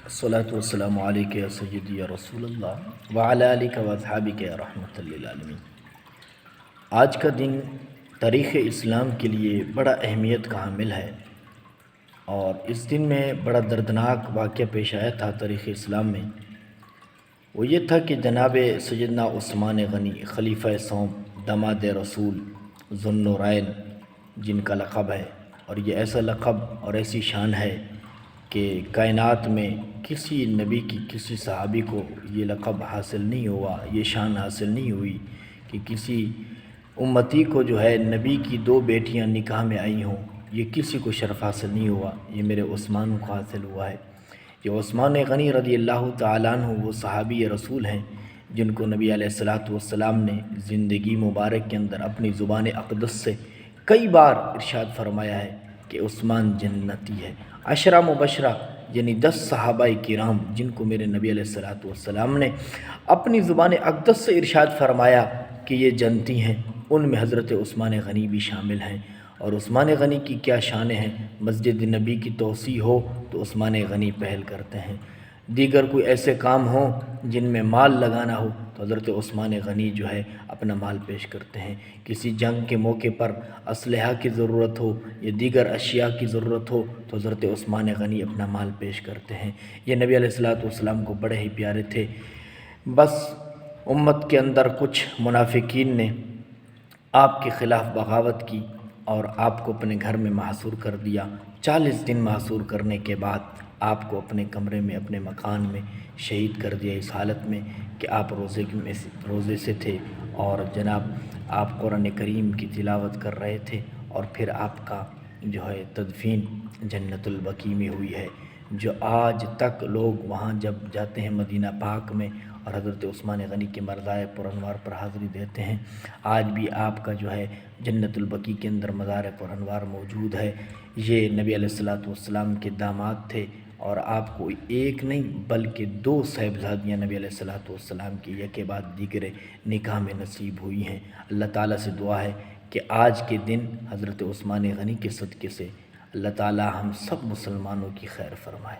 الصلاۃ والسلام علیک یا سیدی یا رسول اللہ وعلی آلک و اصحابک یا رحمۃ للعالمین۔ آج کا دن تاریخ اسلام کے لیے بڑا اہمیت کا حامل ہے، اور اس دن میں بڑا دردناک واقعہ پیش آیا تھا تاریخ اسلام میں۔ وہ یہ تھا کہ جناب سیدنا عثمان غنی خلیفہ سوم داماد رسول ذو النورین، جن کا لقب ہے، اور یہ ایسا لقب اور ایسی شان ہے کہ کائنات میں کسی نبی کی کسی صحابی کو یہ لقب حاصل نہیں ہوا، یہ شان حاصل نہیں ہوئی کہ کسی امتی کو جو ہے نبی کی 2 بیٹیاں نکاح میں آئی ہوں، یہ کسی کو شرف حاصل نہیں ہوا، یہ میرے عثمان کو حاصل ہوا ہے۔ یہ عثمان غنی رضی اللہ تعالیٰ عنہ وہ صحابی رسول ہیں جن کو نبی علیہ الصلوۃ والسلام نے زندگی مبارک کے اندر اپنی زبان اقدس سے کئی بار ارشاد فرمایا ہے کہ عثمان جنتی ہے۔ 10 مبشرہ یعنی 10 صحابہ کرام جن کو میرے نبی علیہ الصلوۃ والسلام نے اپنی زبان اقدس سے ارشاد فرمایا کہ یہ جنتی ہیں، ان میں حضرت عثمان غنی بھی شامل ہیں۔ اور عثمان غنی کی کیا شانیں ہیں، مسجد نبی کی توسیع ہو تو عثمان غنی پہل کرتے ہیں، دیگر کوئی ایسے کام ہوں جن میں مال لگانا ہو تو حضرت عثمان غنی جو ہے اپنا مال پیش کرتے ہیں۔ کسی جنگ کے موقع پر اسلحہ کی ضرورت ہو یا دیگر اشیاء کی ضرورت ہو تو حضرت عثمان غنی اپنا مال پیش کرتے ہیں۔ یہ نبی علیہ الصلوۃ والسلام کو بڑے ہی پیارے تھے۔ بس امت کے اندر کچھ منافقین نے آپ کے خلاف بغاوت کی اور آپ کو اپنے گھر میں محصور کر دیا۔ 40 دن محصور کرنے کے بعد آپ کو اپنے کمرے میں اپنے مکان میں شہید کر دیا، اس حالت میں کہ آپ روزے سے تھے، اور جناب آپ قرآن کریم کی تلاوت کر رہے تھے، اور پھر آپ کا جو ہے تدفین جنت البقیع میں ہوئی ہے، جو آج تک لوگ وہاں جب جاتے ہیں مدینہ پاک میں اور حضرت عثمان غنی کے مردائے پرانوار پر حاضری دیتے ہیں، آج بھی آپ کا جو ہے جنت البقیع کے اندر مزار پرانوار موجود ہے۔ یہ نبی علیہ الصلوۃ والسلام کے داماد تھے، اور آپ کو ایک نہیں بلکہ 2 صاحبزادیاں نبی علیہ الصلوۃ والسلام کی یک بعد دیگر نکاح میں نصیب ہوئی ہیں۔ اللہ تعالیٰ سے دعا ہے کہ آج کے دن حضرت عثمان غنی کے صدقے سے اللہ تعالیٰ ہم سب مسلمانوں کی خیر فرمائے۔